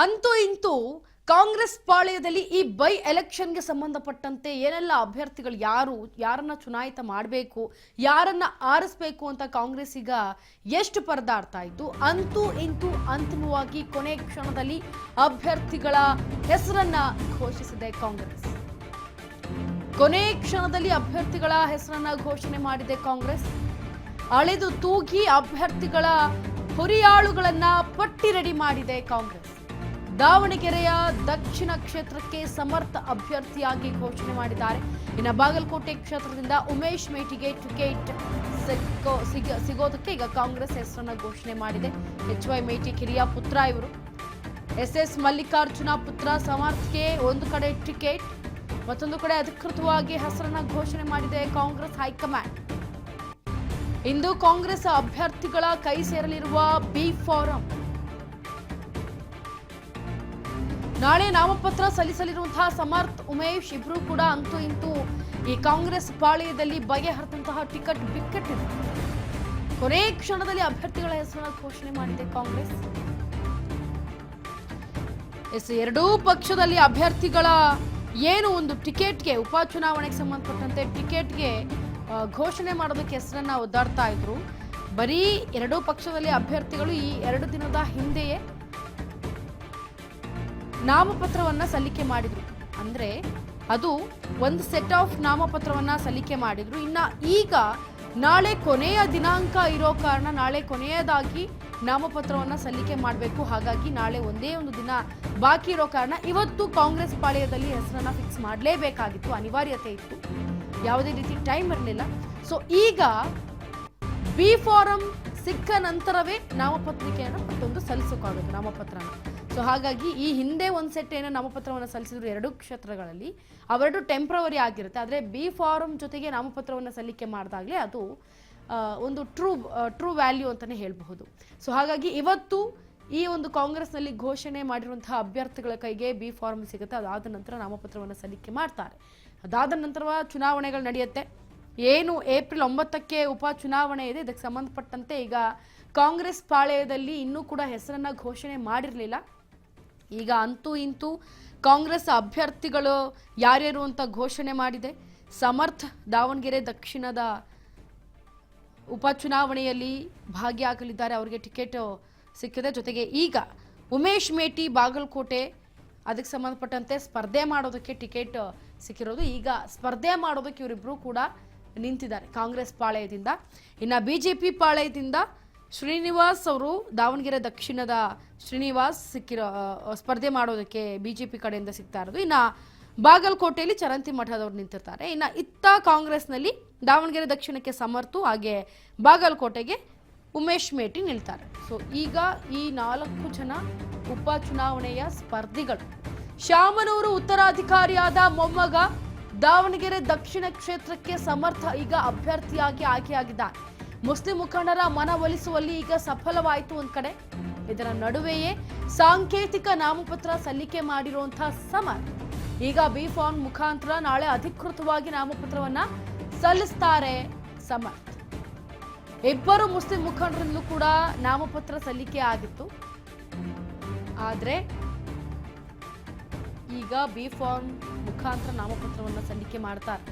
ಅಂತೂ ಇಂತೂ ಕಾಂಗ್ರೆಸ್ ಪಾಳ್ಯದಲ್ಲಿ ಈ ಬೈ ಎಲೆಕ್ಷನ್ಗೆ ಸಂಬಂಧಪಟ್ಟಂತೆ ಏನೆಲ್ಲ ಅಭ್ಯರ್ಥಿಗಳು ಯಾರನ್ನ ಚುನಾಯಿತ ಮಾಡಬೇಕು, ಯಾರನ್ನ ಆರಿಸಬೇಕು ಅಂತ ಕಾಂಗ್ರೆಸ್ ಈಗ ಎಷ್ಟು ಪರದಾಡ್ತಾ ಇತ್ತು. ಅಂತೂ ಇಂತೂ ಅಂತಿಮವಾಗಿ ಕೊನೆ ಕ್ಷಣದಲ್ಲಿ ಅಭ್ಯರ್ಥಿಗಳ ಹೆಸರನ್ನ ಘೋಷಿಸಿದೆ ಕಾಂಗ್ರೆಸ್. ಕೊನೆ ಕ್ಷಣದಲ್ಲಿ ಅಭ್ಯರ್ಥಿಗಳ ಹೆಸರನ್ನ ಘೋಷಣೆ ಮಾಡಿದೆ ಕಾಂಗ್ರೆಸ್. ಅಳೆದು ತೂಗಿ ಅಭ್ಯರ್ಥಿಗಳ ಹುರಿಯಾಳುಗಳನ್ನ ಪಟ್ಟಿ ರೆಡಿ ಮಾಡಿದೆ ಕಾಂಗ್ರೆಸ್. ದಾವಣಗೆರೆಯ ದಕ್ಷಿಣ ಕ್ಷೇತ್ರಕ್ಕೆ ಸಮರ್ಥ ಅಭ್ಯರ್ಥಿಯಾಗಿ ಘೋಷಣೆ ಮಾಡಿದ್ದಾರೆ. ಇನ್ನು ಬಾಗಲಕೋಟೆ ಕ್ಷೇತ್ರದಿಂದ ಉಮೇಶ್ ಮೇಟಿಗೆ ಟಿಕೆಟ್ ಸಿಗೋದಕ್ಕೆ ಈಗ ಕಾಂಗ್ರೆಸ್ ಹೆಸರನ್ನ ಘೋಷಣೆ ಮಾಡಿದೆ. HY ಮೇಟಿ ಕಿರಿಯ ಪುತ್ರ ಇವರು. SS ಮಲ್ಲಿಕಾರ್ಜುನ ಪುತ್ರ ಸಮರ್ಥ್ಗೆ ಒಂದು ಕಡೆ ಟಿಕೆಟ್, ಮತ್ತೊಂದು ಕಡೆ ಅಧಿಕೃತವಾಗಿ ಹೆಸರನ್ನ ಘೋಷಣೆ ಮಾಡಿದೆ ಕಾಂಗ್ರೆಸ್ ಹೈಕಮಾಂಡ್. ಇಂದು ಕಾಂಗ್ರೆಸ್ ಅಭ್ಯರ್ಥಿಗಳ ಕೈ ಸೇರಲಿರುವ ಬಿ ಫಾರಂ. ನಾಳೆ ನಾಮಪತ್ರ ಸಲ್ಲಿಸಲಿರುವಂತಹ ಸಮರ್ಥ್, ಉಮೇಶ್ ಇಬ್ರು ಕೂಡ ಅಂತೂ ಇಂತೂ ಈ ಕಾಂಗ್ರೆಸ್ ಪಾಳ್ಯದಲ್ಲಿ ಬಗೆಹರಿದಂತಹ ಟಿಕೆಟ್ ಬಿಕ್ಕಟ್ ಇದೆ. ಕೊನೆ ಕ್ಷಣದಲ್ಲಿ ಅಭ್ಯರ್ಥಿಗಳ ಹೆಸರನ್ನು ಘೋಷಣೆ ಮಾಡಿದೆ ಕಾಂಗ್ರೆಸ್. ಎರಡೂ ಪಕ್ಷದಲ್ಲಿ ಅಭ್ಯರ್ಥಿಗಳ ಏನು ಒಂದು ಟಿಕೆಟ್ಗೆ, ಉಪಚುನಾವಣೆಗೆ ಸಂಬಂಧಪಟ್ಟಂತೆ ಟಿಕೆಟ್ಗೆ ಘೋಷಣೆ ಮಾಡೋದಕ್ಕೆ ಹೆಸರನ್ನ ಒದ್ದಾಡ್ತಾ ಇದ್ರು. ಬರೀ ಎರಡೂ ಪಕ್ಷದಲ್ಲಿ ಅಭ್ಯರ್ಥಿಗಳು ಈ 2 ದಿನದ ಹಿಂದೆಯೇ ನಾಮಪತ್ರವನ್ನ ಸಲ್ಲಿಕೆ ಮಾಡಿದ್ರು. ಅಂದ್ರೆ ಅದು ಒಂದು ಸೆಟ್ ಆಫ್ ನಾಮಪತ್ರವನ್ನ ಸಲ್ಲಿಕೆ ಮಾಡಿದ್ರು. ಇನ್ನ ಈಗ ನಾಳೆ ಕೊನೆಯ ದಿನಾಂಕ ಇರೋ ಕಾರಣ ನಾಳೆ ಕೊನೆಯದಾಗಿ ನಾಮಪತ್ರವನ್ನ ಸಲ್ಲಿಕೆ ಮಾಡಬೇಕು. ಹಾಗಾಗಿ ನಾಳೆ ಒಂದೇ ಒಂದು ದಿನ ಬಾಕಿ ಇರೋ ಕಾರಣ ಇವತ್ತು ಕಾಂಗ್ರೆಸ್ ಪಾಳ್ಯದಲ್ಲಿ ಹೆಸರನ್ನ ಫಿಕ್ಸ್ ಮಾಡಲೇಬೇಕಾಗಿತ್ತು, ಅನಿವಾರ್ಯತೆ ಇತ್ತು. ಯಾವುದೇ ರೀತಿ ಟೈಮ್ ಇರಲಿಲ್ಲ. ಸೊ ಈಗ ಬಿ ಫಾರಂ ಸಿಕ್ಕ ನಂತರವೇ ನಾಮಪತ್ರಿಕೆಯನ್ನು ಮತ್ತೊಂದು ಸಲ್ಲಿಸೋಕ್ಕಾಗುತ್ತೆ, ನಾಮಪತ್ರನ. ಸೊ ಹಾಗಾಗಿ ಈ ಹಿಂದೆ ಒಂದು ಸೆಟ್ ಏನೋ ನಾಮಪತ್ರವನ್ನು ಸಲ್ಲಿಸಿದ್ರು 2 ಕ್ಷೇತ್ರಗಳಲ್ಲಿ, ಅವೆರಡು ಟೆಂಪ್ರವರಿ ಆಗಿರುತ್ತೆ. ಆದರೆ ಬಿ ಫಾರಂ ಜೊತೆಗೆ ನಾಮಪತ್ರವನ್ನು ಸಲ್ಲಿಕೆ ಮಾಡಿದಾಗಲೇ ಅದು ಒಂದು ಟ್ರೂ ವ್ಯಾಲ್ಯೂ ಅಂತಲೇ ಹೇಳಬಹುದು. ಸೊ ಹಾಗಾಗಿ ಇವತ್ತು ಈ ಒಂದು ಕಾಂಗ್ರೆಸ್ನಲ್ಲಿ ಘೋಷಣೆ ಮಾಡಿರುವಂತಹ ಅಭ್ಯರ್ಥಿಗಳ ಕೈಗೆ ಬಿ ಫಾರಂ ಸಿಗುತ್ತೆ. ಅದಾದ ನಂತರ ನಾಮಪತ್ರವನ್ನು ಸಲ್ಲಿಕೆ ಮಾಡ್ತಾರೆ. ಅದಾದ ನಂತರ ಚುನಾವಣೆಗಳು ನಡೆಯುತ್ತೆ. ಏನು ಏಪ್ರಿಲ್ 9ಕ್ಕೆ ಉಪಚುನಾವಣೆ ಇದೆ. ಇದಕ್ಕೆ ಸಂಬಂಧಪಟ್ಟಂತೆ ಈಗ ಕಾಂಗ್ರೆಸ್ ಪಾಳ್ಯದಲ್ಲಿ ಇನ್ನೂ ಕೂಡ ಹೆಸರನ್ನ ಘೋಷಣೆ ಮಾಡಿರಲಿಲ್ಲ. ಈಗ ಅಂತೂ ಇಂತೂ ಕಾಂಗ್ರೆಸ್ ಅಭ್ಯರ್ಥಿಗಳು ಯಾರ್ಯಾರು ಅಂತ ಘೋಷಣೆ ಮಾಡಿದೆ. ಸಮರ್ಥ್ ದಾವಣಗೆರೆ ದಕ್ಷಿಣದ ಉಪಚುನಾವಣೆಯಲ್ಲಿ ಭಾಗಿಯಾಗಲಿದ್ದಾರೆ, ಅವರಿಗೆ ಟಿಕೆಟ್ ಸಿಕ್ಕಿದೆ. ಜೊತೆಗೆ ಈಗ ಉಮೇಶ್ ಮೇಟಿ ಬಾಗಲಕೋಟೆ, ಅದಕ್ಕೆ ಸಂಬಂಧಪಟ್ಟಂತೆ ಸ್ಪರ್ಧೆ ಮಾಡೋದಕ್ಕೆ ಟಿಕೆಟ್ ಸಿಕ್ಕಿರೋದು. ಈಗ ಸ್ಪರ್ಧೆ ಮಾಡೋದಕ್ಕೆ ಇವರಿಬ್ಬರು ಕೂಡ ನಿಂತಿದ್ದಾರೆ ಕಾಂಗ್ರೆಸ್ ಪಾಳ್ಯದಿಂದ. ಇನ್ನು BJP ಪಾಳ್ಯದಿಂದ ಶ್ರೀನಿವಾಸ್ ಅವರು, ದಾವಣಗೆರೆ ದಕ್ಷಿಣದ ಶ್ರೀನಿವಾಸ್ ಸ್ಪರ್ಧೆ ಮಾಡೋದಕ್ಕೆ BJP ಕಡೆಯಿಂದ ಸಿಗ್ತಾ ಇರೋದು. ಇನ್ನು ಬಾಗಲಕೋಟೆಯಲ್ಲಿ ಚರಂತಿ ಮಠದವ್ರು ನಿಂತಿರ್ತಾರೆ. ಇನ್ನು ಇತ್ತ ಕಾಂಗ್ರೆಸ್ನಲ್ಲಿ ದಾವಣಗೆರೆ ದಕ್ಷಿಣಕ್ಕೆ ಸಮರ್ಥು, ಹಾಗೆ ಬಾಗಲಕೋಟೆಗೆ ಉಮೇಶ್ ಮೇಟಿ ನಿಲ್ತಾರೆ. ಸೊ ಈಗ ಈ 4 ಜನ ಉಪಚುನಾವಣೆಯ ಸ್ಪರ್ಧಿಗಳು. ಶಾಮನೂರು ಉತ್ತರಾಧಿಕಾರಿಯಾದ ಮೊಮ್ಮಗ ದಾವಣಗೆರೆ ದಕ್ಷಿಣ ಕ್ಷೇತ್ರಕ್ಕೆ ಸಮರ್ಥ ಈಗ ಅಭ್ಯರ್ಥಿಯಾಗಿ ಆಯ್ಕೆಯಾಗಿದ್ದಾರೆ. ಮುಸ್ಲಿಂ ಮುಖಂಡರ ಮನವೊಲಿಸುವಲ್ಲಿ ಈಗ ಸಫಲವಾಯಿತು ಒಂದ್ ಕಡೆ. ಇದರ ನಡುವೆಯೇ ಸಾಂಕೇತಿಕ ನಾಮಪತ್ರ ಸಲ್ಲಿಕೆ ಮಾಡಿರುವಂತಹ ಸಮರ್ಥ್ ಈಗ ಬಿ ಫಾರ್ಮ್ ಮುಖಾಂತರ ನಾಳೆ ಅಧಿಕೃತವಾಗಿ ನಾಮಪತ್ರವನ್ನ ಸಲ್ಲಿಸ್ತಾರೆ ಸಮರ್ಥ್. ಇಬ್ಬರು ಮುಸ್ಲಿಂ ಮುಖಂಡರಲ್ಲೂ ಕೂಡ ನಾಮಪತ್ರ ಸಲ್ಲಿಕೆ ಆಗಿತ್ತು. ಆದ್ರೆ ಈಗ ಬಿ ಫಾರ್ಮ್ ಮುಖಾಂತರ ನಾಮಪತ್ರವನ್ನು ಸಲ್ಲಿಕೆ ಮಾಡ್ತಾರೆ.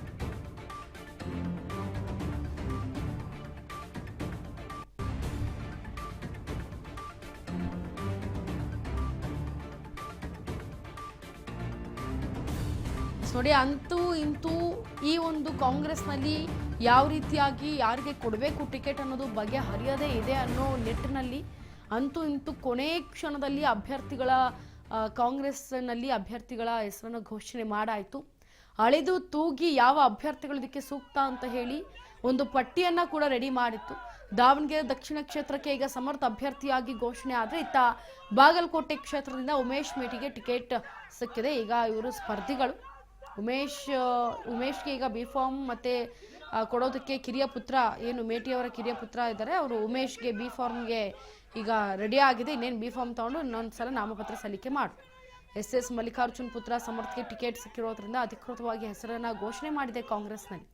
ನೋಡಿ, ಅಂತೂ ಇಂತೂ ಈ ಒಂದು ಕಾಂಗ್ರೆಸ್ನಲ್ಲಿ ಯಾವ ರೀತಿಯಾಗಿ ಯಾರಿಗೆ ಕೊಡಬೇಕು ಟಿಕೆಟ್ ಅನ್ನೋದು ಬಗೆಹರಿಯದೇ ಇದೆ ಅನ್ನೋ ನಿಟ್ಟಿನಲ್ಲಿ ಅಂತೂ ಇಂತೂ ಕೊನೆ ಕ್ಷಣದಲ್ಲಿ ಕಾಂಗ್ರೆಸ್ನಲ್ಲಿ ಅಭ್ಯರ್ಥಿಗಳ ಹೆಸರನ್ನು ಘೋಷಣೆ ಮಾಡಾಯಿತು. ಅಳೆದು ತೂಗಿ ಯಾವ ಅಭ್ಯರ್ಥಿಗಳು ಇದಕ್ಕೆ ಸೂಕ್ತ ಅಂತ ಹೇಳಿ ಒಂದು ಪಟ್ಟಿಯನ್ನ ಕೂಡ ರೆಡಿ ಮಾಡಿತ್ತು. ದಾವಣಗೆರೆ ದಕ್ಷಿಣ ಕ್ಷೇತ್ರಕ್ಕೆ ಈಗ ಸಮರ್ಥ ಅಭ್ಯರ್ಥಿಯಾಗಿ ಘೋಷಣೆ ಆದರೆ ಇತ್ತ ಬಾಗಲಕೋಟೆ ಕ್ಷೇತ್ರದಿಂದ ಉಮೇಶ್ ಮೇಟಿಗೆ ಟಿಕೆಟ್ ಸಿಕ್ಕಿದೆ. ಈಗ ಇವರು ಸ್ಪರ್ಧಿಗಳು. ಉಮೇಶ್ಗೆ ಈಗ ಬಿ ಫಾರ್ಮ್ ಮತ್ತೆ ಕೊಡೋದಕ್ಕೆ ಕಿರಿಯ ಪುತ್ರ, ಏನು ಮೇಟಿಯವರ ಕಿರಿಯ ಪುತ್ರ ಇದ್ದಾರೆ, ಅವರು ಉಮೇಶ್ಗೆ ಬಿ ಫಾರ್ಮ್ಗೆ ಈಗ ರೆಡಿ ಆಗಿದೆ. ಇನ್ನೇನು ಬಿ ಫಾರ್ಮ್ ತಗೊಂಡು ಇನ್ನೊಂದ್ಸಲ ನಾಮಪತ್ರ ಸಲ್ಲಿಕೆ ಮಾಡು. SS ಮಲ್ಲಿಕಾರ್ಜುನ್ ಪುತ್ರ ಸಮರ್ಥ್ಗೆ ಟಿಕೆಟ್ ಸಿಕ್ಕಿರೋದ್ರಿಂದ ಅಧಿಕೃತವಾಗಿ ಹೆಸರನ್ನ ಘೋಷಣೆ ಮಾಡಿದೆ ಕಾಂಗ್ರೆಸ್ನಲ್ಲಿ.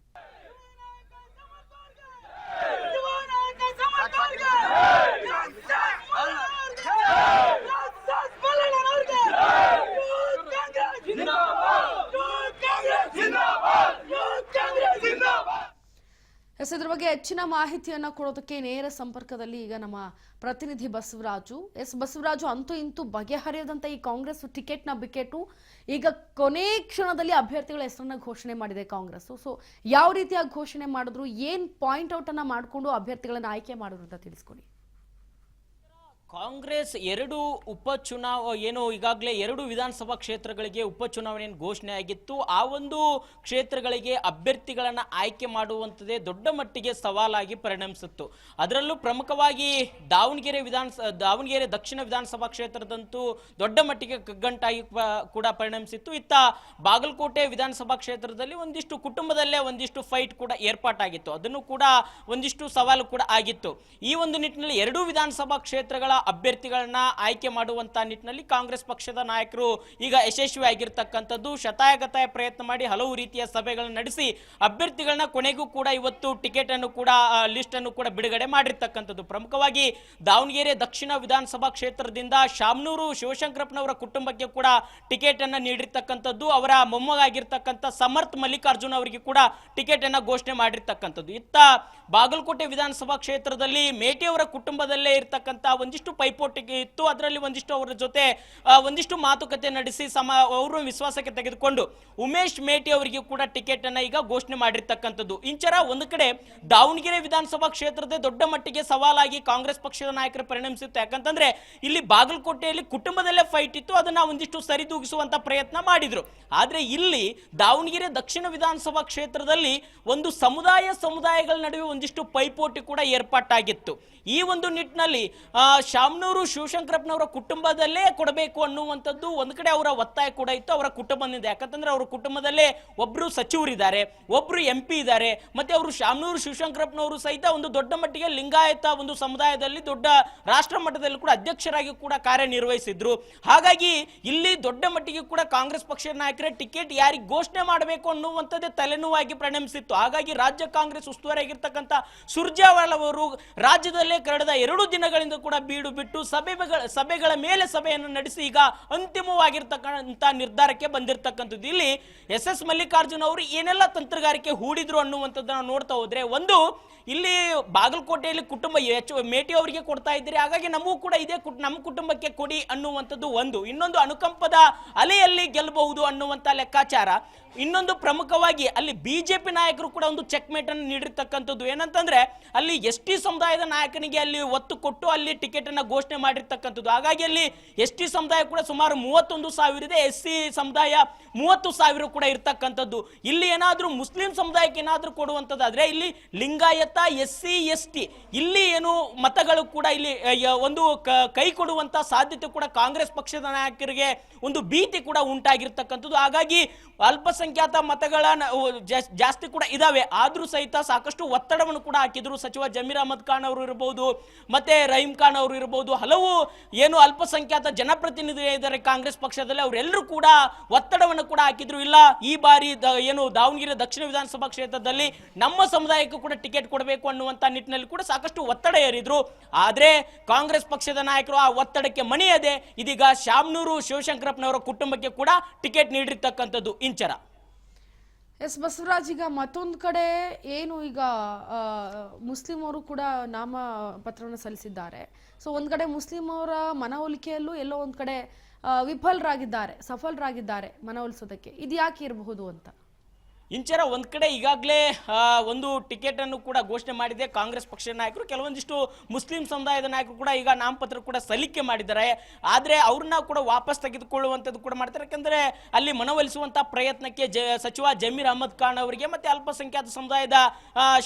ಇದ್ರ ಬಗ್ಗೆ ಹೆಚ್ಚಿನ ಮಾಹಿತಿಯನ್ನ ಕೊಡೋದಕ್ಕೆ ನೇರ ಸಂಪರ್ಕದಲ್ಲಿ ಈಗ ನಮ್ಮ ಪ್ರತಿನಿಧಿ ಬಸವರಾಜು. ಬಸವರಾಜು, ಅಂತೂ ಇಂತೂ ಬಗೆಹರಿಯದಂತ ಈ ಕಾಂಗ್ರೆಸ್ ಟಿಕೆಟ್ನ ಬಿಕೆಟು ಈಗ ಕೊನೆ ಕ್ಷಣದಲ್ಲಿ ಅಭ್ಯರ್ಥಿಗಳ ಹೆಸರನ್ನ ಘೋಷಣೆ ಮಾಡಿದೆ ಕಾಂಗ್ರೆಸ್. ಸೊ ಯಾವ ರೀತಿಯಾಗಿ ಘೋಷಣೆ ಮಾಡಿದ್ರು, ಏನ್ ಪಾಯಿಂಟ್ ಔಟ್ ಅನ್ನ ಮಾಡಿಕೊಂಡು ಅಭ್ಯರ್ಥಿಗಳನ್ನ ಆಯ್ಕೆ ಮಾಡಿದ್ರು ಅಂತ ತಿಳಿಸ್ಕೊಡಿ. ಕಾಂಗ್ರೆಸ್ ಈಗಾಗಲೇ 2 ವಿಧಾನಸಭಾ ಕ್ಷೇತ್ರಗಳಿಗೆ ಉಪಚುನಾವಣೆಯನ್ನು ಘೋಷಣೆ ಆಗಿತ್ತು. ಆ ಒಂದು ಕ್ಷೇತ್ರಗಳಿಗೆ ಅಭ್ಯರ್ಥಿಗಳನ್ನ ಆಯ್ಕೆ ಮಾಡುವಂಥದ್ದೇ ದೊಡ್ಡ ಮಟ್ಟಿಗೆ ಸವಾಲಾಗಿ ಪರಿಣಮಿಸಿತ್ತು. ಅದರಲ್ಲೂ ಪ್ರಮುಖವಾಗಿ ದಾವಣಗೆರೆ ದಕ್ಷಿಣ ವಿಧಾನಸಭಾ ಕ್ಷೇತ್ರದಂತೂ ದೊಡ್ಡ ಮಟ್ಟಿಗೆ ಕಗ್ಗಂಟಾಗಿ ಕೂಡ ಪರಿಣಮಿಸಿತ್ತು. ಇತ್ತ ಬಾಗಲಕೋಟೆ ವಿಧಾನಸಭಾ ಕ್ಷೇತ್ರದಲ್ಲಿ ಒಂದಿಷ್ಟು ಕುಟುಂಬದಲ್ಲೇ ಒಂದಿಷ್ಟು ಫೈಟ್ ಕೂಡ ಏರ್ಪಾಟಾಗಿತ್ತು. ಅದನ್ನು ಕೂಡ ಒಂದಿಷ್ಟು ಸವಾಲು ಕೂಡ ಆಗಿತ್ತು. ಈ ಒಂದು ನಿಟ್ಟಿನಲ್ಲಿ 2 ವಿಧಾನಸಭಾ ಕ್ಷೇತ್ರಗಳ ಅಭ್ಯರ್ಥಿಗಳನ್ನ ಆಯ್ಕೆ ಮಾಡುವಂತ ನಿಟ್ಟಿನಲ್ಲಿ ಕಾಂಗ್ರೆಸ್ ಪಕ್ಷದ ನಾಯಕರು ಈಗ ಯಶಸ್ವಿ ಆಗಿರ್ತಕ್ಕಂಥದ್ದು. ಶತಾಯಗತಾಯ ಪ್ರಯತ್ನ ಮಾಡಿ ಹಲವು ರೀತಿಯ ಸಭೆಗಳನ್ನು ನಡೆಸಿ ಅಭ್ಯರ್ಥಿಗಳನ್ನ ಕೊನೆಗೂ ಕೂಡ ಇವತ್ತು ಟಿಕೆಟ್ ಅನ್ನು ಕೂಡ ಲಿಸ್ಟ್ ಅನ್ನು ಕೂಡ ಬಿಡುಗಡೆ ಮಾಡಿರ್ತಕ್ಕಂಥದ್ದು. ಪ್ರಮುಖವಾಗಿ ದಾವಣಗೆರೆ ದಕ್ಷಿಣ ವಿಧಾನಸಭಾ ಕ್ಷೇತ್ರದಿಂದ ಶಾಮನೂರು ಶಿವಶಂಕರಪ್ಪನವರ ಕುಟುಂಬಕ್ಕೆ ಕೂಡ ಟಿಕೆಟ್ ಅನ್ನ ನೀಡಿರ್ತಕ್ಕಂಥದ್ದು. ಅವರ ಮೊಮ್ಮಗಾಗಿರ್ತಕ್ಕಂಥ ಸಮರ್ಥ್ ಮಲ್ಲಿಕಾರ್ಜುನ್ ಅವರಿಗೆ ಕೂಡ ಟಿಕೆಟ್ ಅನ್ನ ಘೋಷಣೆ ಮಾಡಿರ್ತಕ್ಕಂಥದ್ದು. ಇತ್ತ ಬಾಗಲಕೋಟೆ ವಿಧಾನಸಭಾ ಕ್ಷೇತ್ರದಲ್ಲಿ ಮೇಟಿ ಅವರ ಕುಟುಂಬದಲ್ಲೇ ಇರ್ತಕ್ಕಂಥ ಒಂದಿಷ್ಟು ಪೈಪೋಟಿಗೆ ಇತ್ತು. ಅದರಲ್ಲಿ ಒಂದಿಷ್ಟು ಅವರ ಜೊತೆ ಒಂದಿಷ್ಟು ಮಾತುಕತೆ ನಡೆಸಿ ಅವರು ವಿಶ್ವಾಸಕ್ಕೆ ತೆಗೆದುಕೊಂಡು ಉಮೇಶ್ ಮೇಟಿ ಅವರಿಗೆ ಕೂಡ ಟಿಕೆಟ್ ಅನ್ನ ಈಗ ಘೋಷಣೆ ಮಾಡಿರ್ತಕ್ಕಂಥದ್ದು. ಇಂಚರ ಒಂದು ಕಡೆ ದಾವಣಗೆರೆ ವಿಧಾನಸಭಾ ಕ್ಷೇತ್ರದ ದೊಡ್ಡ ಮಟ್ಟಿಗೆ ಸವಾಲಾಗಿ ಕಾಂಗ್ರೆಸ್ ಪಕ್ಷದ ನಾಯಕರು ಪರಿಣಮಿಸಿತ್ತು. ಯಾಕಂತಂದ್ರೆ ಇಲ್ಲಿ ಬಾಗಲಕೋಟೆಯಲ್ಲಿ ಕುಟುಂಬದಲ್ಲೇ ಫೈಟ್ ಇತ್ತು, ಅದನ್ನ ಒಂದಿಷ್ಟು ಸರಿದೂಗಿಸುವಂತ ಪ್ರಯತ್ನ ಮಾಡಿದ್ರು. ಆದ್ರೆ ಇಲ್ಲಿ ದಾವಣಗೆರೆ ದಕ್ಷಿಣ ವಿಧಾನಸಭಾ ಕ್ಷೇತ್ರದಲ್ಲಿ ಒಂದು ಸಮುದಾಯಗಳ ನಡುವೆ ಒಂದಿಷ್ಟು ಪೈಪೋಟಿ ಕೂಡ ಏರ್ಪಾಟಾಗಿತ್ತು. ಈ ಒಂದು ನಿಟ್ಟಿನಲ್ಲಿ ಶಾಮನೂರು ಶಿವಶಂಕರಪ್ಪನವರ ಕುಟುಂಬದಲ್ಲೇ ಕೊಡಬೇಕು ಅನ್ನುವಂಥದ್ದು ಒಂದು ಕಡೆ ಅವರ ಒತ್ತಾಯ ಕೂಡ ಇತ್ತು ಅವರ ಕುಟುಂಬದಿಂದ. ಯಾಕಂತಂದ್ರೆ ಅವರ ಕುಟುಂಬದಲ್ಲೇ ಒಬ್ರು ಸಚಿವರಿದ್ದಾರೆ, ಒಬ್ರು MP ಇದ್ದಾರೆ, ಮತ್ತೆ ಅವರು ಶಾಮನೂರು ಶಿವಶಂಕರಪ್ಪನವರು ಸಹಿತ ಒಂದು ದೊಡ್ಡ ಮಟ್ಟಿಗೆ ಲಿಂಗಾಯತ ಒಂದು ಸಮುದಾಯದಲ್ಲಿ ದೊಡ್ಡ ರಾಷ್ಟ್ರ ಮಟ್ಟದಲ್ಲಿ ಕೂಡ ಅಧ್ಯಕ್ಷರಾಗಿ ಕೂಡ ಕಾರ್ಯನಿರ್ವಹಿಸಿದ್ರು. ಹಾಗಾಗಿ ಇಲ್ಲಿ ದೊಡ್ಡ ಮಟ್ಟಿಗೆ ಕೂಡ ಕಾಂಗ್ರೆಸ್ ಪಕ್ಷದ ನಾಯಕರೇ ಟಿಕೆಟ್ ಯಾರಿಗೆ ಘೋಷಣೆ ಮಾಡಬೇಕು ಅನ್ನುವಂಥದ್ದೇ ತಲೆನೋವಾಗಿ ಪರಿಣಮಿಸಿತ್ತು. ಹಾಗಾಗಿ ರಾಜ್ಯ ಕಾಂಗ್ರೆಸ್ ಉಸ್ತುವಾರಿಯಾಗಿರ್ತಕ್ಕಂಥ ಸುರ್ಜೇವಾಲಾ ಅವರು ರಾಜ್ಯದಲ್ಲಿ ಕಳೆದ 2 ದಿನಗಳಿಂದ ಕೂಡ ಬೀಡು ಬಿಟ್ಟು ಸಭೆಗಳ ಮೇಲೆ ಸಭೆಯನ್ನು ನಡೆಸಿ ಈಗ ಅಂತಿಮವಾಗಿರ್ತಕ್ಕಂಥ ನಿರ್ಧಾರಕ್ಕೆ ಬಂದಿರತಕ್ಕಂಥದ್ದು. ಇಲ್ಲಿ SS ಮಲ್ಲಿಕಾರ್ಜುನ್ ಅವರು ಏನೆಲ್ಲ ತಂತ್ರಗಾರಿಕೆ ಹೂಡಿದ್ರು ಅನ್ನುವಂಥದ್ದನ್ನು ನೋಡ್ತಾ ಹೋದ್ರೆ, ಒಂದು ಇಲ್ಲಿ ಬಾಗಲಕೋಟೆಯಲ್ಲಿ ಕುಟುಂಬ ಮೇಟಿ ಅವರಿಗೆ ಕೊಡ್ತಾ ಇದ್ದೀರಿ, ಹಾಗಾಗಿ ನಮಗೂ ಕೂಡ ಇದೇ ನಮ್ಮ ಕುಟುಂಬಕ್ಕೆ ಕೊಡಿ ಅನ್ನುವಂಥದ್ದು ಒಂದು. ಇನ್ನೊಂದು ಅನುಕಂಪದ ಅಲೆಯಲ್ಲಿ ಗೆಲ್ಲಬಹುದು ಅನ್ನುವಂಥ ಲೆಕ್ಕಾಚಾರ. ಇನ್ನೊಂದು ಪ್ರಮುಖವಾಗಿ ಅಲ್ಲಿ ಬಿಜೆಪಿ ನಾಯಕರು ಕೂಡ ಒಂದು ಚೆಕ್ಮೇಟ್ ಅನ್ನು ನೀಡಿರ್ತಕ್ಕಂಥದ್ದು. ಏನಂತಂದ್ರೆ ಅಲ್ಲಿ ST ಸಮುದಾಯದ ನಾಯಕನಿಗೆ ಅಲ್ಲಿ ಒತ್ತು ಕೊಟ್ಟು ಅಲ್ಲಿ ಟಿಕೆಟ್ ಅನ್ನ ಘೋಷಣೆ ಮಾಡಿರ್ತಕ್ಕಂಥದ್ದು. ಹಾಗಾಗಿ ಅಲ್ಲಿ ST ಸಮುದಾಯ ಕೂಡ ಸುಮಾರು 31,000 ಇದೆ, SC ಸಮುದಾಯ 30,000 ಕೂಡ ಇರ್ತಕ್ಕಂಥದ್ದು. ಇಲ್ಲಿ ಏನಾದ್ರೂ ಮುಸ್ಲಿಂ ಸಮುದಾಯಕ್ಕೆ ಏನಾದ್ರೂ ಕೊಡುವಂಥದ್ದಾದ್ರೆ ಇಲ್ಲಿ ಲಿಂಗಾಯತ SC ST ಇಲ್ಲಿ ಏನು ಮತಗಳು ಕೂಡ ಇಲ್ಲಿ ಒಂದು ಕೈ ಕೊಡುವಂತ ಸಾಧ್ಯತೆ ಕೂಡ ಕಾಂಗ್ರೆಸ್ ಪಕ್ಷದ ನಾಯಕರಿಗೆ ಒಂದು ಭೀತಿ ಕೂಡ ಉಂಟಾಗಿರ್ತಕ್ಕಂಥದ್ದು. ಹಾಗಾಗಿ ಅಲ್ಪಸಂಖ್ಯಾತ ಮತಗಳ ಜಾಸ್ತಿ ಕೂಡ ಇದಾವೆ, ಆದ್ರೂ ಸಹಿತ ಸಾಕಷ್ಟು ಒತ್ತಡವನ್ನು ಕೂಡ ಹಾಕಿದ್ರು. ಸಚಿವ ಜಮೀರ್ ಅಹಮದ್ ಖಾನ್ ಅವರು ಇರಬಹುದು, ಮತ್ತೆ ರಹೀಂ ಖಾನ್ ಅವರು ಇರಬಹುದು, ಹಲವು ಏನು ಅಲ್ಪಸಂಖ್ಯಾತ ಜನಪ್ರತಿನಿಧಿ ಇದ್ದಾರೆ ಕಾಂಗ್ರೆಸ್ ಪಕ್ಷದಲ್ಲಿ, ಅವರೆಲ್ಲರೂ ಕೂಡ ಒತ್ತಡವನ್ನು ಕೂಡ ಹಾಕಿದ್ರು. ಇಲ್ಲ, ಈ ಬಾರಿ ಏನು ದಾವಣಗೆರೆ ದಕ್ಷಿಣ ವಿಧಾನಸಭಾ ಕ್ಷೇತ್ರದಲ್ಲಿ ನಮ್ಮ ಸಮುದಾಯಕ್ಕೂ ಕೂಡ ಟಿಕೆಟ್ ಕೊಡಬೇಕು ಅನ್ನುವಂತ ನಿಟ್ಟಿನಲ್ಲಿ ಕೂಡ ಸಾಕಷ್ಟು ಒತ್ತಡ ಏರಿದ್ರು. ಆದ್ರೆ ಕಾಂಗ್ರೆಸ್ ಪಕ್ಷದ ನಾಯಕರು ಆ ಒತ್ತಡಕ್ಕೆ ಮಣಿಯದೆ ಇದೀಗ ಶಾಮನೂರು ಶಿವಶಂಕರಪ್ಪನವರ ಕುಟುಂಬಕ್ಕೆ ಕೂಡ ಟಿಕೆಟ್ ನೀಡಿರ್ತಕ್ಕಂಥದ್ದು. ಇಂಚರ ಬಸವರಾಜ್, ಈಗ ಮತ್ತೊಂದು ಕಡೆ ಏನು ಈಗ ಮುಸ್ಲಿಂ ಅವರು ಕೂಡ ನಾಮಪತ್ರವನ್ನು ಸಲ್ಲಿಸಿದ್ದಾರೆ. ಸೊ ಒಂದ್ ಕಡೆ ಮುಸ್ಲಿಂ ಅವರ ಮನವೊಲಿಕೆಯಲ್ಲೂ ಎಲ್ಲೋ ಒಂದ್ ಕಡೆ ಸಫಲರಾಗಿದ್ದಾರೆ ಮನವೊಲಿಸೋದಕ್ಕೆ. ಇದು ಯಾಕೆ ಇರಬಹುದು ಅಂತ? ಇಂಚರ ಒಂದ್ ಕಡೆ ಈಗಾಗಲೇ ಒಂದು ಟಿಕೆಟ್ ಅನ್ನು ಕೂಡ ಘೋಷಣೆ ಮಾಡಿದೆ ಕಾಂಗ್ರೆಸ್ ಪಕ್ಷದ ನಾಯಕರು. ಕೆಲವೊಂದಿಷ್ಟು ಮುಸ್ಲಿಂ ಸಮುದಾಯದ ನಾಯಕರು ಕೂಡ ಈಗ ನಾಮಪತ್ರ ಕೂಡ ಸಲ್ಲಿಕೆ ಮಾಡಿದ್ದಾರೆ. ಆದ್ರೆ ಅವ್ರನ್ನ ಕೂಡ ವಾಪಸ್ ತೆಗೆದುಕೊಳ್ಳುವಂಥದ್ದು ಕೂಡ ಮಾಡ್ತಾರೆ. ಯಾಕಂದ್ರೆ ಅಲ್ಲಿ ಮನವೊಲಿಸುವಂತಹ ಪ್ರಯತ್ನಕ್ಕೆ ಸಚಿವ ಜಮೀರ್ ಅಹಮದ್ ಖಾನ್ ಅವರಿಗೆ ಮತ್ತೆ ಅಲ್ಪಸಂಖ್ಯಾತ ಸಮುದಾಯದ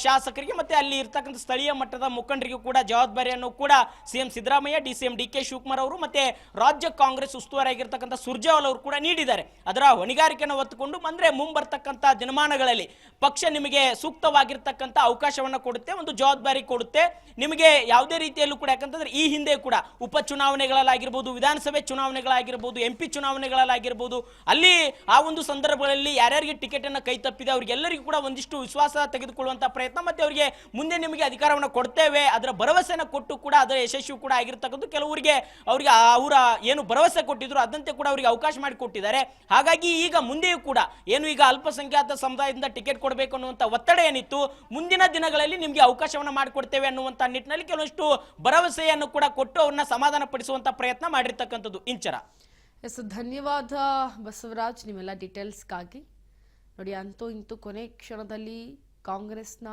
ಶಾಸಕರಿಗೆ ಮತ್ತೆ ಅಲ್ಲಿ ಇರ್ತಕ್ಕಂಥ ಸ್ಥಳೀಯ ಮಟ್ಟದ ಮುಖಂಡರಿಗೂ ಕೂಡ ಜವಾಬ್ದಾರಿಯನ್ನು ಕೂಡ CM Siddaramaiah, DCM DK Shivakumar ಅವರು ಮತ್ತೆ ರಾಜ್ಯ ಕಾಂಗ್ರೆಸ್ ಉಸ್ತುವಾರಿಯಾಗಿರ್ತಕ್ಕಂಥ ಸುರ್ಜೇವಾಲಾ ಅವರು ಕೂಡ ನೀಡಿದ್ದಾರೆ. ಅದರ ಹೊಣೆಗಾರಿಕೆಯನ್ನು ಹೊತ್ತುಕೊಂಡು ಅಂದ್ರೆ ಮುಂಬರ್ತಕ್ಕಂಥ ದಿನಮಾನಗಳಲ್ಲಿ ಪಕ್ಷ ನಿಮಗೆ ಸೂಕ್ತವಾಗಿರ್ತಕ್ಕಂಥ ಅವಕಾಶವನ್ನು ಕೊಡುತ್ತೆ, ಒಂದು ಜವಾಬ್ದಾರಿ ಕೊಡುತ್ತೆ ನಿಮಗೆ ಯಾವುದೇ ರೀತಿಯಲ್ಲೂ ಕೂಡ. ಯಾಕಂತಂದ್ರೆ ಈ ಹಿಂದೆ ಕೂಡ ಉಪಚುನಾವಣೆಗಳಲ್ಲಾಗಿರ್ಬೋದು, ವಿಧಾನಸಭೆ ಚುನಾವಣೆಗಳಾಗಿರ್ಬೋದು, MP ಚುನಾವಣೆಗಳಲ್ಲಾಗಿರ್ಬೋದು, ಅಲ್ಲಿ ಆ ಒಂದು ಸಂದರ್ಭಗಳಲ್ಲಿ ಯಾರ್ಯಾರಿಗೆ ಟಿಕೆಟ್ ಅನ್ನು ಕೈ ತಪ್ಪಿದೆ ಅವರಿಗೆಲ್ಲರಿಗೂ ಕೂಡ ಒಂದಿಷ್ಟು ವಿಶ್ವಾಸ ತೆಗೆದುಕೊಳ್ಳುವಂತಹ ಪ್ರಯತ್ನ ಮತ್ತೆ ಅವರಿಗೆ ಮುಂದೆ ನಿಮಗೆ ಅಧಿಕಾರವನ್ನು ಕೊಡ್ತೇವೆ ಅದರ ಭರವಸೆಯನ್ನು ಕೊಟ್ಟು ಕೂಡ ಅದರ ಯಶಸ್ವಿ ಕೂಡ ಆಗಿರ್ತಕ್ಕಂಥ. ಕೆಲವರಿಗೆ ಅವರಿಗೆ ಅವರ ಏನು ಭರವಸೆ ಕೊಟ್ಟಿದ್ರು ಅದಂತೆ ಕೂಡ ಅವರಿಗೆ ಅವಕಾಶ ಮಾಡಿಕೊಟ್ಟಿದ್ದಾರೆ. ಹಾಗಾಗಿ ಈಗ ಮುಂದೆಯೂ ಕೂಡ ಏನು ಈಗ ಅಲ್ಪಸಂಖ್ಯಾತ ಸಮುದಾಯದಿಂದ ಟಿಕೆಟ್ ಕೊಡಬೇಕು ಅನ್ನುವಂಥ ಒತ್ತಡ ಏನಿತ್ತು, ಮುಂದಿನ ದಿನಗಳಲ್ಲಿ ನಿಮಗೆ ಅವಕಾಶವನ್ನು ಮಾಡಿಕೊಡ್ತೇವೆ ಅನ್ನುವಂಥ ನಿಟ್ಟಿನಲ್ಲಿ ಕೆಲವಷ್ಟು ಭರವಸೆಯನ್ನು ಕೂಡ ಕೊಟ್ಟು ಅವ್ರನ್ನ ಸಮಾಧಾನ ಪಡಿಸುವಂಥ ಪ್ರಯತ್ನ ಮಾಡಿರ್ತಕ್ಕಂಥದ್ದು. ಇಂಚರ. ಎಸ್, ಧನ್ಯವಾದ ಬಸವರಾಜ್ ನಿಮ್ಮೆಲ್ಲ ಡೀಟೇಲ್ಸ್ಗಾಗಿ. ನೋಡಿ, ಅಂತೂ ಇಂತೂ ಕೊನೆ ಕ್ಷಣದಲ್ಲಿ ಕಾಂಗ್ರೆಸ್ನ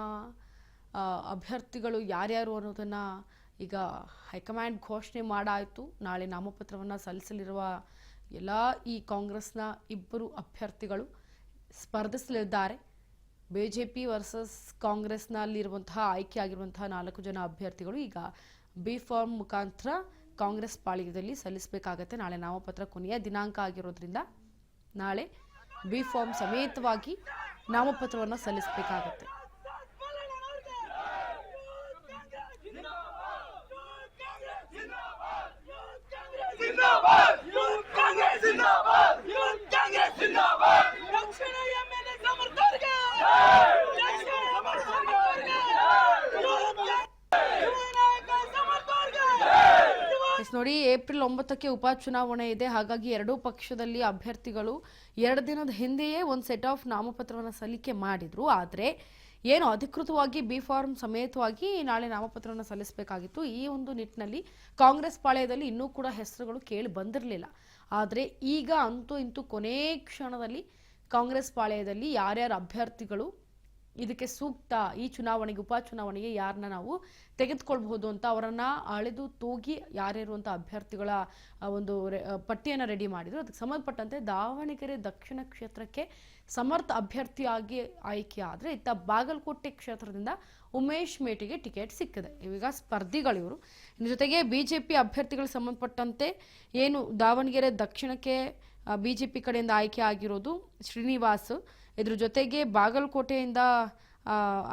ಅಭ್ಯರ್ಥಿಗಳು ಯಾರ್ಯಾರು ಅನ್ನೋದನ್ನು ಈಗ ಹೈಕಮಾಂಡ್ ಘೋಷಣೆ ಮಾಡಾಯಿತು. ನಾಳೆ ನಾಮಪತ್ರವನ್ನು ಸಲ್ಲಿಸಲಿರುವ ಎಲ್ಲ ಈ ಕಾಂಗ್ರೆಸ್ನ ಇಬ್ಬರು ಅಭ್ಯರ್ಥಿಗಳು ಸ್ಪರ್ಧಿಸಲಿದ್ದಾರೆ. BJP ವರ್ಸಸ್ ಕಾಂಗ್ರೆಸ್ನಲ್ಲಿರುವಂತಹ ಆಯ್ಕೆಯಾಗಿರುವಂತಹ 4 ಜನ ಅಭ್ಯರ್ಥಿಗಳು ಈಗ ಬಿ ಫಾರ್ಮ್ ಮುಖಾಂತರ ಕಾಂಗ್ರೆಸ್ ಪಾಳ್ಯದಲ್ಲಿ ಸಲ್ಲಿಸಬೇಕಾಗತ್ತೆ. ನಾಳೆ ನಾಮಪತ್ರ ಕೊನೆಯ ದಿನಾಂಕ ಆಗಿರೋದ್ರಿಂದ ನಾಳೆ ಬಿ ಫಾರ್ಮ್ ಸಮೇತವಾಗಿ ನಾಮಪತ್ರವನ್ನು ಸಲ್ಲಿಸಬೇಕಾಗತ್ತೆ. ನೋಡಿ, ಏಪ್ರಿಲ್ 9ಕ್ಕೆ ಉಪಚುನಾವಣೆ ಇದೆ. ಹಾಗಾಗಿ ಎರಡೂ ಪಕ್ಷದಲ್ಲಿ ಅಭ್ಯರ್ಥಿಗಳು 2 ದಿನದ ಹಿಂದೆಯೇ ಒಂದು ಸೆಟ್ ಆಫ್ ನಾಮಪತ್ರವನ್ನು ಸಲ್ಲಿಕೆ ಮಾಡಿದ್ರು. ಆದರೆ ಏನು ಅಧಿಕೃತವಾಗಿ ಬಿ ಫಾರ್ಮ್ ಸಮೇತವಾಗಿ ನಾಳೆ ನಾಮಪತ್ರವನ್ನು ಸಲ್ಲಿಸಬೇಕಾಗಿತ್ತು. ಈ ಒಂದು ನಿಟ್ಟಿನಲ್ಲಿ ಕಾಂಗ್ರೆಸ್ ಪಾಳ್ಯದಲ್ಲಿ ಇನ್ನೂ ಕೂಡ ಹೆಸರುಗಳು ಕೇಳಿ ಬಂದಿರಲಿಲ್ಲ. ಆದರೆ ಈಗ ಅಂತೂ ಇಂತೂ ಕೊನೆ ಕ್ಷಣದಲ್ಲಿ ಕಾಂಗ್ರೆಸ್ ಪಾಳ್ಯದಲ್ಲಿ ಯಾರ್ಯಾರು ಅಭ್ಯರ್ಥಿಗಳು ಇದಕ್ಕೆ ಸೂಕ್ತ, ಈ ಚುನಾವಣೆಗೆ ಉಪಚುನಾವಣೆಗೆ ಯಾರನ್ನ ನಾವು ತೆಗೆದುಕೊಳ್ಬಹುದು ಅಂತ ಅವರನ್ನ ಅಳೆದು ತೂಗಿ ಯಾರ್ಯಾರು ಅಂತ ಅಭ್ಯರ್ಥಿಗಳ ಒಂದು ಪಟ್ಟಿಯನ್ನು ರೆಡಿ ಮಾಡಿದ್ರು. ಅದಕ್ಕೆ ಸಂಬಂಧಪಟ್ಟಂತೆ ದಾವಣಗೆರೆ ದಕ್ಷಿಣ ಕ್ಷೇತ್ರಕ್ಕೆ ಸಮರ್ಥ ಅಭ್ಯರ್ಥಿಯಾಗಿ ಆಯ್ಕೆ ಆದರೆ ಇತ್ತ ಬಾಗಲಕೋಟೆ ಕ್ಷೇತ್ರದಿಂದ ಉಮೇಶ್ ಮೇಟಿಗೆ ಟಿಕೆಟ್ ಸಿಕ್ಕಿದೆ. ಈಗ ಸ್ಪರ್ಧಿಗಳಿವರು. ಇದ್ರ ಜೊತೆಗೆ BJP ಅಭ್ಯರ್ಥಿಗಳಿಗೆ ಸಂಬಂಧಪಟ್ಟಂತೆ ಏನು ದಾವಣಗೆರೆ ದಕ್ಷಿಣಕ್ಕೆ BJP ಕಡೆಯಿಂದ ಆಯ್ಕೆ ಆಗಿರೋದು ಶ್ರೀನಿವಾಸ್, ಇದ್ರ ಜೊತೆಗೆ ಬಾಗಲಕೋಟೆಯಿಂದ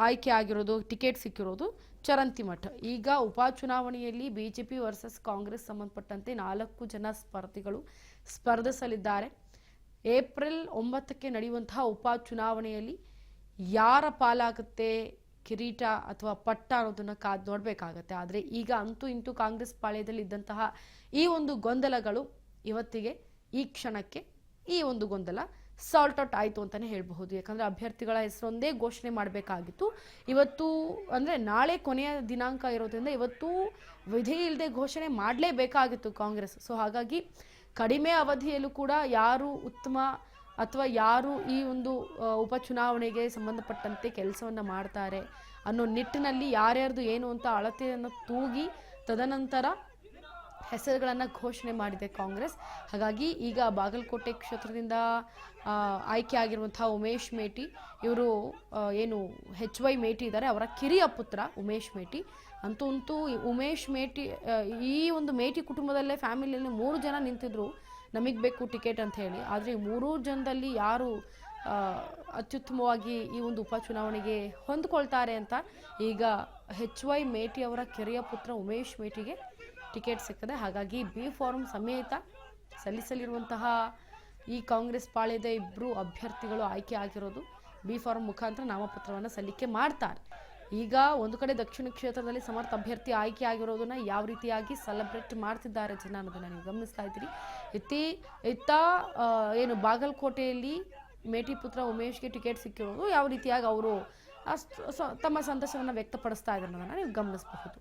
ಆಯ್ಕೆ ಆಗಿರೋದು ಟಿಕೆಟ್ ಸಿಕ್ಕಿರೋದು ಚರಂತಿಮಠ. ಈಗ ಉಪಚುನಾವಣೆಯಲ್ಲಿ BJP ವರ್ಸಸ್ ಕಾಂಗ್ರೆಸ್ ಸಂಬಂಧಪಟ್ಟಂತೆ 4 ಜನ ಸ್ಪರ್ಧಿಗಳು ಸ್ಪರ್ಧಿಸಲಿದ್ದಾರೆ. ಏಪ್ರಿಲ್ 9ಕ್ಕೆ ನಡೆಯುವಂತಹ ಉಪಚುನಾವಣೆಯಲ್ಲಿ ಯಾರ ಪಾಲಾಗುತ್ತೆ ಕಿರೀಟ ಅಥವಾ ಪಟ್ಟ ಅನ್ನೋದನ್ನ ಕಾದು ನೋಡಬೇಕಾಗತ್ತೆ. ಆದರೆ ಈಗ ಅಂತೂ ಇಂತೂ ಕಾಂಗ್ರೆಸ್ ಪಾಳ್ಯದಲ್ಲಿ ಇದ್ದಂತಹ ಈ ಒಂದು ಗೊಂದಲಗಳು ಇವತ್ತಿಗೆ ಈ ಕ್ಷಣಕ್ಕೆ ಈ ಒಂದು ಗೊಂದಲ ಸಾಲ್ಟ್ ಔಟ್ ಆಯಿತು ಅಂತಲೇ ಹೇಳಬಹುದು. ಯಾಕಂದರೆ ಅಭ್ಯರ್ಥಿಗಳ ಹೆಸರೊಂದೇ ಘೋಷಣೆ ಮಾಡಬೇಕಾಗಿತ್ತು. ಇವತ್ತು ಅಂದರೆ ನಾಳೆ ಕೊನೆಯ ದಿನಾಂಕ ಇರೋದ್ರಿಂದ ಇವತ್ತು ವಿಧಿ ಇಲ್ಲದೆ ಘೋಷಣೆ ಮಾಡಲೇಬೇಕಾಗಿತ್ತು ಕಾಂಗ್ರೆಸ್. ಸೊ ಹಾಗಾಗಿ ಕಡಿಮೆ ಅವಧಿಯಲ್ಲೂ ಕೂಡ ಯಾರು ಉತ್ತಮ ಅಥವಾ ಯಾರು ಈ ಒಂದು ಉಪಚುನಾವಣೆಗೆ ಸಂಬಂಧಪಟ್ಟಂತೆ ಕೆಲಸವನ್ನು ಮಾಡ್ತಾರೆ ಅನ್ನೋ ನಿಟ್ಟಿನಲ್ಲಿ ಯಾರ್ಯಾರ್ದು ಏನು ಅಂತ ಅಳತೆಯನ್ನು ತೂಗಿ ತದನಂತರ ಹೆಸರುಗಳನ್ನು ಘೋಷಣೆ ಮಾಡಿದೆ ಕಾಂಗ್ರೆಸ್. ಹಾಗಾಗಿ ಈಗ ಬಾಗಲಕೋಟೆ ಕ್ಷೇತ್ರದಿಂದ ಆಯ್ಕೆ ಆಗಿರುವಂತಹ ಉಮೇಶ್ ಮೇಟಿ, ಇವರು ಏನು HY ಮೇಟಿ ಇದ್ದಾರೆ, ಅವರ ಕಿರಿಯ ಪುತ್ರ ಉಮೇಶ್ ಮೇಟಿ. ಅಂತೂ ಉಮೇಶ್ ಮೇಟಿ ಈ ಒಂದು ಮೇಟಿ ಕುಟುಂಬದಲ್ಲೇ ಫ್ಯಾಮಿಲಿಯಲ್ಲಿ 3 ಜನ ನಿಂತಿದ್ರು ನಮಗೆ ಬೇಕು ಟಿಕೆಟ್ ಅಂತ ಹೇಳಿ. ಆದರೆ 3 ಜನದಲ್ಲಿ ಯಾರು ಅತ್ಯುತ್ತಮವಾಗಿ ಈ ಒಂದು ಉಪಚುನಾವಣೆಗೆ ಹೊಂದ್ಕೊಳ್ತಾರೆ ಅಂತ ಈಗ HY ಮೇಟಿ ಅವರ ಕಿರಿಯ ಪುತ್ರ ಉಮೇಶ್ ಮೇಟಿಗೆ ಟಿಕೆಟ್ ಸಿಕ್ಕಿದೆ. ಹಾಗಾಗಿ ಬಿ ಫಾರ್ಮ್ ಸಮೇತ ಸಲ್ಲಿಸಲಿರುವಂತಹ ಈ ಕಾಂಗ್ರೆಸ್ ಪಾಳ್ಯದ ಇಬ್ಬರು ಅಭ್ಯರ್ಥಿಗಳು ಆಯ್ಕೆ ಆಗಿರೋದು ಬಿ ಫಾರ್ಮ್ ಮುಖಾಂತರ ನಾಮಪತ್ರವನ್ನು ಸಲ್ಲಿಕೆ ಮಾಡ್ತಾರೆ. ಈಗ ಒಂದು ಕಡೆ ದಕ್ಷಿಣ ಕ್ಷೇತ್ರದಲ್ಲಿ ಸಮರ್ಥ ಅಭ್ಯರ್ಥಿ ಆಯ್ಕೆ ಆಗಿರೋದನ್ನ ಯಾವ ರೀತಿಯಾಗಿ ಸೆಲೆಬ್ರೇಟ್ ಮಾಡ್ತಿದ್ದಾರೆ ಜನ ಅನ್ನೋದನ್ನ ನೀವು ಗಮನಿಸ್ತಾ ಇದ್ದೀರಿ. ಇತ್ತ ಏನು ಬಾಗಲಕೋಟೆಯಲ್ಲಿ ಮೇಟಿ ಪುತ್ರ ಉಮೇಶ್ಗೆ ಟಿಕೆಟ್ ಸಿಕ್ಕಿರೋದು ಯಾವ ರೀತಿಯಾಗಿ ಅವರು ತಮ್ಮ ಸಂತಸವನ್ನು ವ್ಯಕ್ತಪಡಿಸ್ತಾ ಇದ್ದಾರೆ ಅನ್ನೋದನ್ನ ನೀವು ಗಮನಿಸಬಹುದು.